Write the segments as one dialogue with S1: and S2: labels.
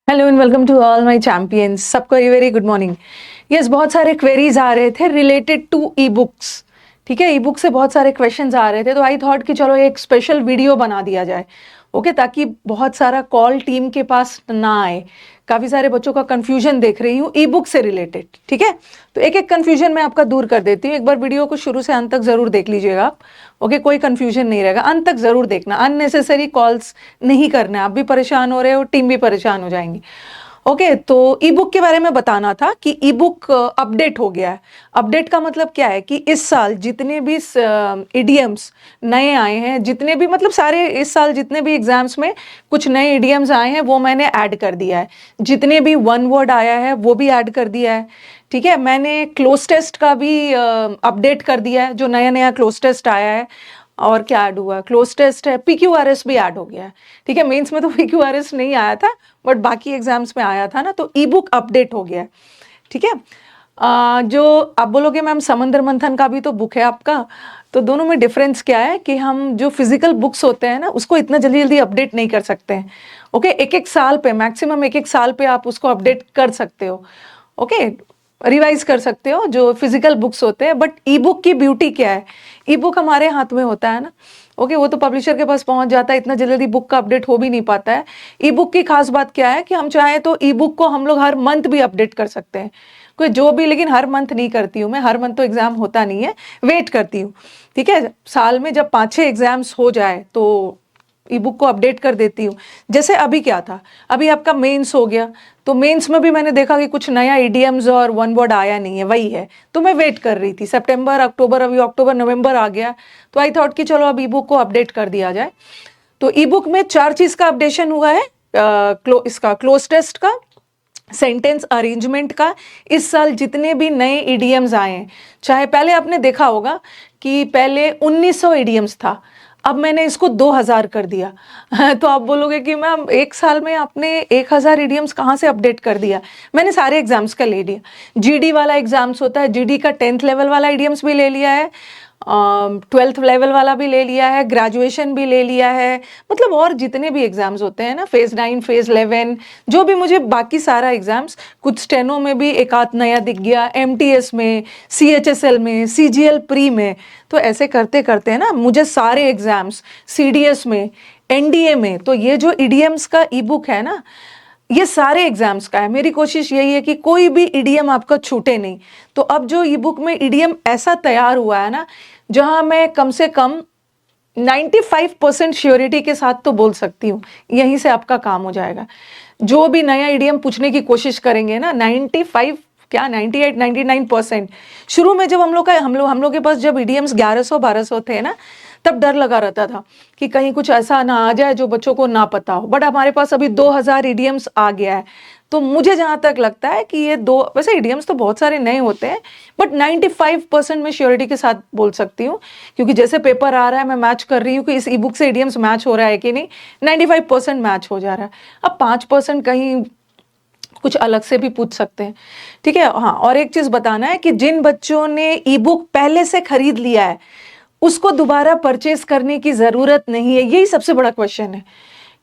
S1: Hello and welcome to all my champions. सबको very good morning. Yes, बहुत सारे queries आ रहे थे रिलेटेड टू ई बुक्स। ठीक है, ई बुक से बहुत सारे क्वेश्चंस आ रहे थे, तो आई थॉट कि चलो एक स्पेशल वीडियो बना दिया जाए। ओके, ताकि बहुत सारा कॉल टीम के पास ना आए। काफ़ी सारे बच्चों का कन्फ्यूजन देख रही हूँ ई बुक से रिलेटेड। ठीक है, तो एक एक कन्फ्यूजन मैं आपका दूर कर देती हूँ। एक बार वीडियो को शुरू से अंत तक ज़रूर देख लीजिएगा आप। ओके, कोई कन्फ्यूजन नहीं रहेगा, अंत तक ज़रूर देखना। अननेसेसरी कॉल्स नहीं करना, आप भी परेशान हो रहे हो, टीम भी परेशान हो जाएंगी। ओके, तो ई बुक के बारे में बताना था कि ई बुक अपडेट हो गया है। अपडेट का मतलब क्या है कि इस साल जितने भी इडियम्स नए आए हैं, जितने भी मतलब सारे इस साल जितने भी एग्जाम्स में कुछ नए इडियम्स आए हैं वो मैंने ऐड कर दिया है। जितने भी वन वर्ड आया है वो भी ऐड कर दिया है। ठीक है, मैंने क्लोज टेस्ट का भी अपडेट कर दिया है, जो नया नया क्लोज टेस्ट आया है। और क्या ऐड हुआ, क्लोज टेस्ट है, PQRS भी ऐड हो गया है। ठीक है, मेंस में तो PQRS नहीं आया था, बट बाकी एग्जाम्स में आया था ना, तो ई बुक अपडेट हो गया है। ठीक है, जो आप बोलोगे मैम समंदर मंथन का भी तो बुक है आपका, तो दोनों में डिफरेंस क्या है कि हम जो फिजिकल बुक्स होते हैं ना उसको इतना जल्दी जल्दी अपडेट नहीं कर सकते हैं। ओके, एक एक साल पे, मैक्सिमम एक एक साल पे आप उसको अपडेट कर सकते हो। ओके, रिवाइज कर सकते हो जो फिजिकल बुक्स होते हैं। बट ई बुक की ब्यूटी क्या है, ई बुक हमारे हाथ में होता है ना। ओके, वो तो पब्लिशर के पास पहुंच जाता है, इतना जल्दी बुक का अपडेट हो भी नहीं पाता है। ई बुक की खास बात क्या है कि हम चाहें तो ई बुक को हम लोग हर मंथ भी अपडेट कर सकते हैं, कोई जो भी, लेकिन हर मंथ नहीं करती हूँ मैं, हर मंथ तो एग्जाम होता नहीं है, वेट करती हूँ। ठीक है, साल में जब 5-6 एग्जाम्स हो जाए तो ई बुक को अपडेट कर देती हूँ। जैसे अभी क्या था, अभी आपका मेंस हो गया, तो मेंस में भी मैंने देखा कि कुछ नया इडियम्स और वन वर्ड आया नहीं है, वही है, तो मैं वेट कर रही थी सितंबर अक्टूबर, अभी अक्टूबर नवंबर आ गया, तो आई थॉट कि चलो अब ई बुक को अपडेट कर दिया जाए। तो ई बुक में 4 चीज का अपडेशन हुआ है। इसका क्लोज टेस्ट का, सेंटेंस अरेंजमेंट का, इस साल जितने भी नए इडियम्स आए हैं, चाहे पहले आपने देखा होगा कि पहले 1900 इडियम्स था, अब मैंने इसको 2000 कर दिया। तो आप बोलोगे कि मैम एक साल में आपने 1000 इडियम्स कहाँ से अपडेट कर दिया। मैंने सारे एग्जाम्स का ले लिया, जीडी वाला एग्जाम्स होता है, जीडी का 10th लेवल वाला इडियम्स भी ले लिया है, 12th लेवल वाला भी ले लिया है, ग्रेजुएशन भी ले लिया है, मतलब और जितने भी एग्जाम्स होते हैं ना, फेज 9 फेज 11, जो भी मुझे बाकी सारा एग्जाम्स, कुछ स्टेनो में भी एक आध नया दिख गया, MTS में, CHSL में, CGL प्री में, तो ऐसे करते करते है ना मुझे सारे एग्जाम्स, CDS में, NDA में, तो ये जो इडियम्स का ई बुक है ना, ये सारे एग्जाम्स का है। मेरी कोशिश यही है कि कोई भी इडियम आपका छूटे नहीं। तो अब जो ई बुक में इडियम ऐसा तैयार हुआ है ना, जहां मैं कम से कम 95% श्योरिटी के साथ तो बोल सकती हूँ, यहीं से आपका काम हो जाएगा। जो भी नया इडियम पूछने की कोशिश करेंगे ना, 95 क्या 98 99%। शुरू में जब हम लोग के पास जब इडियम्स 1100-1200 थे ना, तब डर लगा रहता था कि कहीं कुछ ऐसा ना आ जाए जो बच्चों को ना पता हो। बट हमारे पास अभी 2000 इडियम्स आ गया है, तो मुझे जहां तक लगता है कि ये वैसे इडियम्स तो बहुत सारे नए होते हैं, बट 95% में श्योरिटी के साथ बोल सकती हूँ, क्योंकि जैसे पेपर आ रहा है मैं मैच कर रही हूँ कि इस ई बुक से इडियम्स मैच हो रहा है कि नहीं, 95% मैच हो जा रहा है। अब 5% कहीं कुछ अलग से भी पूछ सकते हैं। ठीक है, हाँ, और एक चीज बताना है कि जिन बच्चों ने ई बुक पहले से खरीद लिया है उसको दोबारा परचेज करने की जरूरत नहीं है। यही सबसे बड़ा क्वेश्चन है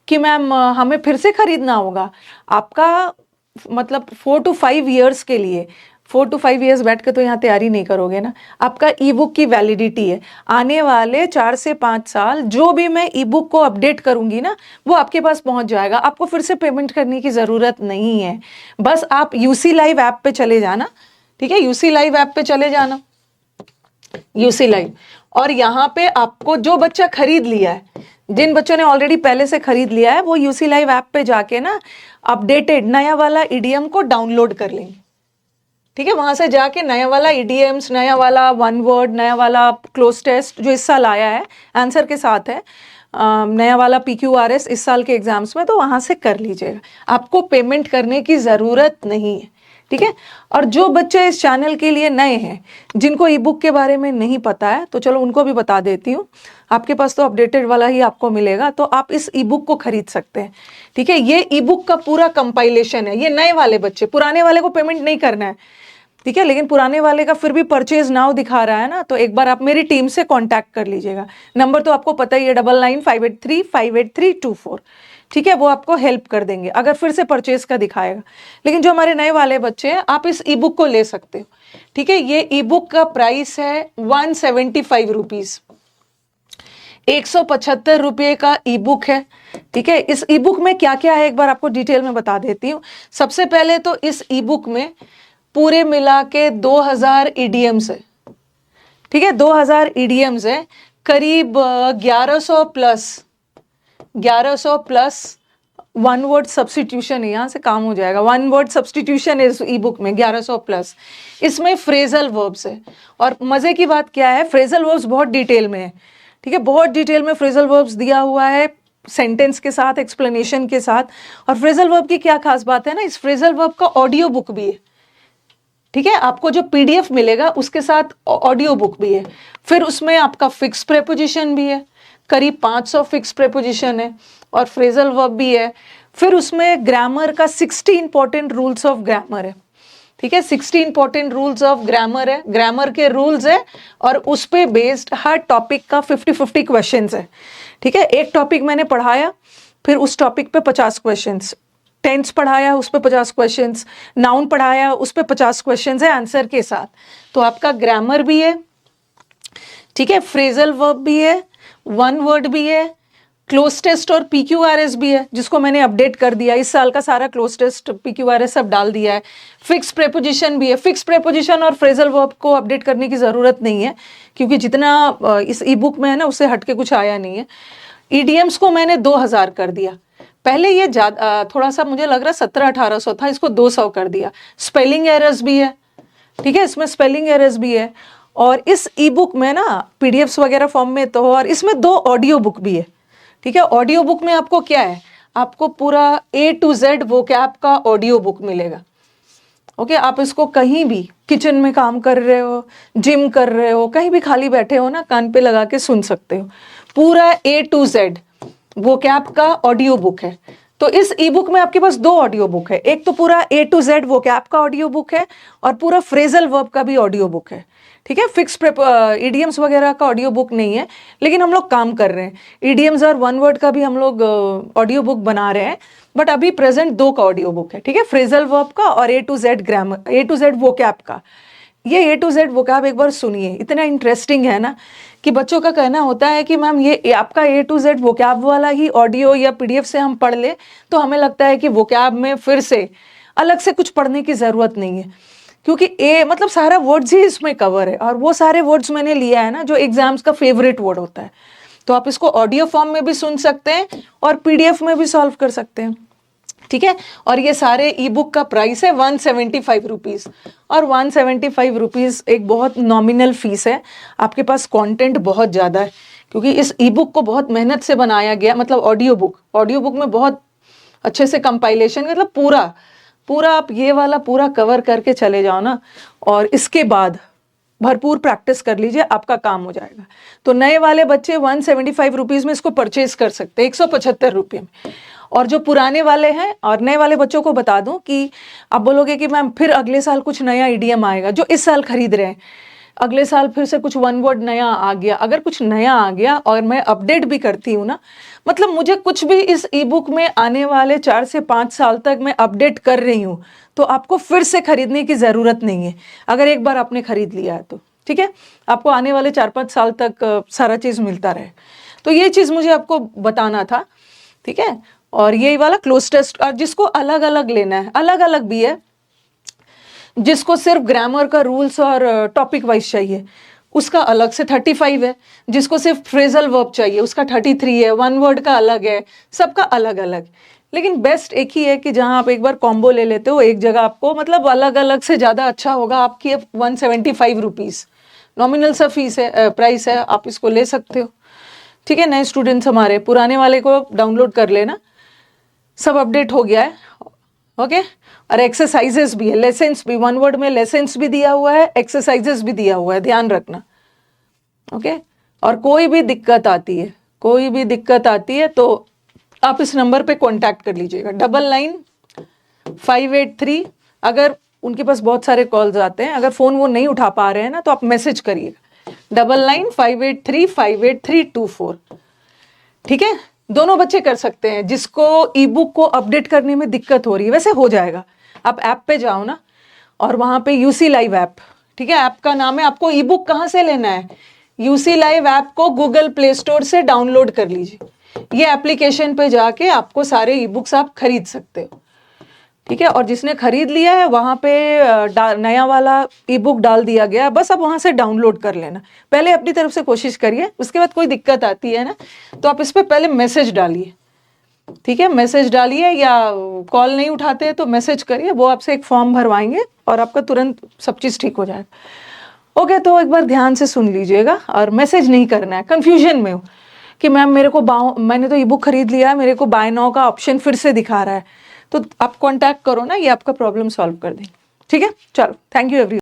S1: कि मैम हमें फिर से खरीदना होगा। आपका मतलब 4 to 5 ईयर्स के लिए, 4 to 5 ईयर्स बैठ के तो यहाँ तैयारी नहीं करोगे ना। आपका ई बुक की वैलिडिटी है, आने वाले 4 से 5 साल जो भी मैं ई बुक को अपडेट करूंगी ना, वो आपके पास पहुंच जाएगा। आपको फिर से पेमेंट करने की जरूरत नहीं है। बस आप यूसी लाइव ऐप पे चले जाना। ठीक है, यूसी लाइव ऐप पे चले जाना, यूसी लाइव, और यहाँ पे आपको जो बच्चा खरीद लिया है, जिन बच्चों ने ऑलरेडी पहले से खरीद लिया है, वो यूसी लाइव ऐप पे जाके ना अपडेटेड नया वाला ईडीएम को डाउनलोड कर लेंगे। ठीक है, वहां से जाके नया वाला ईडीएम्स, नया वाला वन वर्ड, नया वाला क्लोज टेस्ट जो इस साल आया है आंसर के साथ है, नया वाला PQRS इस साल के एग्जाम्स में, तो वहां से कर लीजिएगा। आपको पेमेंट करने की जरूरत नहीं है। ठीक है, और जो बच्चे इस चैनल के लिए नए हैं, जिनको ई बुक के बारे में नहीं पता है, तो चलो उनको भी बता देती हूँ। आपके पास तो अपडेटेड वाला ही आपको मिलेगा, तो आप इस ई बुक को खरीद सकते हैं। ठीक है, ये ई बुक का पूरा कंपाइलेशन है। ये नए वाले बच्चे, पुराने वाले को पेमेंट नहीं करना है। ठीक है, लेकिन पुराने वाले का फिर भी परचेज नाउ दिखा रहा है ना, तो एक बार आप मेरी टीम से कांटेक्ट कर लीजिएगा। नंबर तो आपको पता ही है, 9958358324। ठीक है, वो आपको हेल्प कर देंगे अगर फिर से परचेज का दिखाएगा। लेकिन जो हमारे नए वाले बच्चे हैं, आप इस ई बुक को ले सकते हो। ठीक है, ये ई बुक का प्राइस है 175 रुपीज, 175 रुपये का ई बुक है। ठीक है, इस ई बुक में क्या क्या है एक बार आपको डिटेल में बता देती हूँ। सबसे पहले तो इस ई बुक में पूरे मिला के 2000 ईडीएम्स है। ठीक है, 2000 ईडीएम्स है, करीब 1100 प्लस वन वर्ड सब्सटीट्यूशन है, यहाँ से काम हो जाएगा। वन वर्ड सब्सटीट्यूशन इस ई बुक में 1100 प्लस। इसमें फ्रेजल वर्ब्स है, और मजे की बात क्या है, फ्रेजल वर्ब्स बहुत डिटेल में है। ठीक है, बहुत डिटेल में फ्रेजल वर्ब्स दिया हुआ है, सेंटेंस के साथ, एक्सप्लेनेशन के साथ। और फ्रेजल वर्ब की क्या खास बात है ना, इस फ्रेजल वर्ब का ऑडियो बुक भी है। ठीक है, आपको जो पीडीएफ मिलेगा उसके साथ ऑडियो बुक भी है। फिर उसमें आपका फिक्स प्रेपोजिशन भी है, करीब 500 फिक्स प्रेपोजिशन है, और फ्रेजल वर्ब भी है। फिर उसमें ग्रामर का 60 इंपॉर्टेंट रूल्स ऑफ ग्रामर है। ठीक है, 60 इंपॉर्टेंट रूल्स ऑफ ग्रामर है, ग्रामर के रूल्स है, और उस पे बेस्ड हर टॉपिक का 50-50 क्वेश्चंस है। ठीक है, एक टॉपिक मैंने पढ़ाया, फिर उस टॉपिक पे 50 क्वेश्चंस, टेंस पढ़ाया उस पे 50 क्वेश्चंस, नाउन पढ़ाया उस पे 50 क्वेश्चंस है आंसर के साथ। तो आपका ग्रामर भी है, ठीक है, फ्रेजल वर्ब भी है, वन वर्ड भी है, क्लोज टेस्ट और पीक्यूआरएस भी है, जिसको मैंने अपडेट कर दिया। इस साल का सारा क्लोज टेस्ट, पीक्यूआरएस सब डाल दिया है। फिक्स प्रेपोजिशन भी है। फिक्स प्रेपोजिशन और फ्रेजल वर्ब को अपडेट करने की ज़रूरत नहीं है, क्योंकि जितना इस ई बुक में है ना, उससे हटके कुछ आया नहीं है। ईडीएम्स को मैंने 2000 कर दिया। पहले ये थोड़ा सा मुझे लग रहा 1700-1800 था, इसको 200 कर दिया। स्पेलिंग एरर्स भी है, ठीक है, इसमें स्पेलिंग एरर्स भी है। और इस ई बुक में ना पीडीएफ्स वगैरह फॉर्म में तो, और इसमें 2 ऑडियो बुक भी है। ठीक है, ऑडियो बुक में आपको क्या है, आपको पूरा A to Z वोकैब का ऑडियो बुक मिलेगा। ओके, आप इसको कहीं भी, किचन में काम कर रहे हो, जिम कर रहे हो, कहीं भी खाली बैठे हो ना, कान पे लगा के सुन सकते हो। पूरा A to Z वोकैब का ऑडियो बुक है। तो इस ई बुक में आपके पास 2 ऑडियो बुक है, एक तो पूरा A to Z वोकैब का ऑडियो बुक है, और पूरा फ्रेजल वर्ब का भी ऑडियो बुक है। ठीक है, फिक्स इडियम्स वगैरह का ऑडियो बुक नहीं है, लेकिन हम लोग काम कर रहे हैं। इडियम्स और वन वर्ड का भी हम लोग ऑडियो बुक बना रहे हैं, बट अभी प्रेजेंट 2 का ऑडियो बुक है। ठीक है, फ्रेजल वर्ब का और A to Z grammar, A to Z vocab का। ये A to Z वोकैब एक बार सुनिए, इतना इंटरेस्टिंग है ना, कि बच्चों का कहना होता है कि मैम ये आपका A to Z वोकैब वाला ही ऑडियो या पीडीएफ से हम पढ़ ले, तो हमें लगता है कि वोकैब में फिर से अलग से कुछ पढ़ने की ज़रूरत नहीं है, क्योंकि मतलब सारा वर्ड्स ही इसमें कवर है, और वो सारे वर्ड्स मैंने लिया है ना जो एग्जाम्स का फेवरेट वर्ड होता है। तो आप इसको ऑडियो फॉर्म में भी सुन सकते हैं और पीडीएफ में भी सॉल्व कर सकते हैं। ठीक है, और ये सारे ई बुक का प्राइस है 175 रुपीज़, और 175 रुपीज़ एक बहुत नॉमिनल फीस है। आपके पास कंटेंट बहुत ज़्यादा है, क्योंकि इस ई बुक को बहुत मेहनत से बनाया गया, मतलब ऑडियो बुक में बहुत अच्छे से कंपाइलेशन, मतलब पूरा आप ये वाला पूरा कवर करके चले जाओ ना, और इसके बाद भरपूर प्रैक्टिस कर लीजिए, आपका काम हो जाएगा। तो नए वाले बच्चे 175 रुपीज़ में इसको परचेज कर सकते हैं, 175 रुपये में। और जो पुराने वाले हैं और नए वाले बच्चों को बता दूं कि आप बोलोगे कि मैम फिर अगले साल कुछ नया ईडीएम आएगा, जो इस साल खरीद रहे हैं, अगले साल फिर से कुछ वन वर्ड नया आ गया। अगर कुछ नया आ गया और मैं अपडेट भी करती हूँ ना, मतलब मुझे कुछ भी इस ई बुक में आने वाले 4 से 5 साल तक मैं अपडेट कर रही हूँ, तो आपको फिर से खरीदने की ज़रूरत नहीं है, अगर एक बार आपने खरीद लिया है तो। ठीक है, आपको आने वाले 4-5 साल तक सारा चीज़ मिलता रहे। तो ये चीज़ मुझे आपको बताना था। ठीक है, और ये वाला क्लोज टेस्ट, और जिसको अलग अलग लेना है, अलग अलग भी है, जिसको सिर्फ ग्रामर का रूल्स और टॉपिक वाइज चाहिए उसका अलग से 35 है, जिसको सिर्फ फ्रेजल वर्ब चाहिए उसका 33 है, वन वर्ड का अलग है, सबका अलग अलग। लेकिन बेस्ट एक ही है कि जहां आप एक बार कॉम्बो ले लेते हो एक जगह, आपको मतलब अलग अलग से ज़्यादा अच्छा होगा। आपकी 175 रुपीज़ नॉमिनल सा फीस है, प्राइस है, आप इसको ले सकते हो। ठीक है, नए स्टूडेंट्स हमारे, पुराने वाले को डाउनलोड कर लेना, सब अपडेट हो गया है। ओके, और एक्सरसाइजेस भी है, लेसन्स भी, वन वर्ड में लेसन्स भी दिया हुआ है, एक्सरसाइजेस भी दिया हुआ है, ध्यान रखना। ओके, और कोई भी दिक्कत आती है तो आप इस नंबर पे कांटेक्ट कर लीजिएगा, 999583। अगर उनके पास बहुत सारे कॉल्स आते हैं, अगर फ़ोन वो नहीं उठा पा रहे हैं ना, तो आप मैसेज करिएगा 999583 58324। ठीक है, दोनों बच्चे कर सकते हैं। जिसको ई बुक को अपडेट करने में दिक्कत हो रही है, वैसे हो जाएगा। आप ऐप पे जाओ ना, और वहां पे यूसी लाइव ऐप, ठीक है, ऐप का नाम है। आपको ई बुक कहाँ से लेना है? यूसी लाइव ऐप को गूगल प्ले स्टोर से डाउनलोड कर लीजिए। ये एप्लीकेशन पे जाके आपको सारे ई बुक्स आप खरीद सकते हो, ठीक है। और जिसने खरीद लिया है वहां पे नया वाला ई बुक डाल दिया गया, बस आप वहां से डाउनलोड कर लेना। पहले अपनी तरफ से कोशिश करिए, उसके बाद कोई दिक्कत आती है ना, तो आप इस पर पहले मैसेज डालिए, ठीक है। मैसेज डालिए, या कॉल नहीं उठाते तो मैसेज करिए, वो आपसे एक फॉर्म भरवाएंगे और आपका तुरंत सब चीज़ ठीक हो जाएगा। ओके, तो एक बार ध्यान से सुन लीजिएगा और मैसेज नहीं करना है। कंफ्यूजन में हो कि मैम मेरे को मैंने तो ई बुक खरीद लिया है, मेरे को बाय नाउ का ऑप्शन फिर से दिखा रहा है, तो आप कॉन्टैक्ट करो ना, ये आपका प्रॉब्लम सॉल्व कर देंगे, ठीक है। चलो, थैंक यू एवरी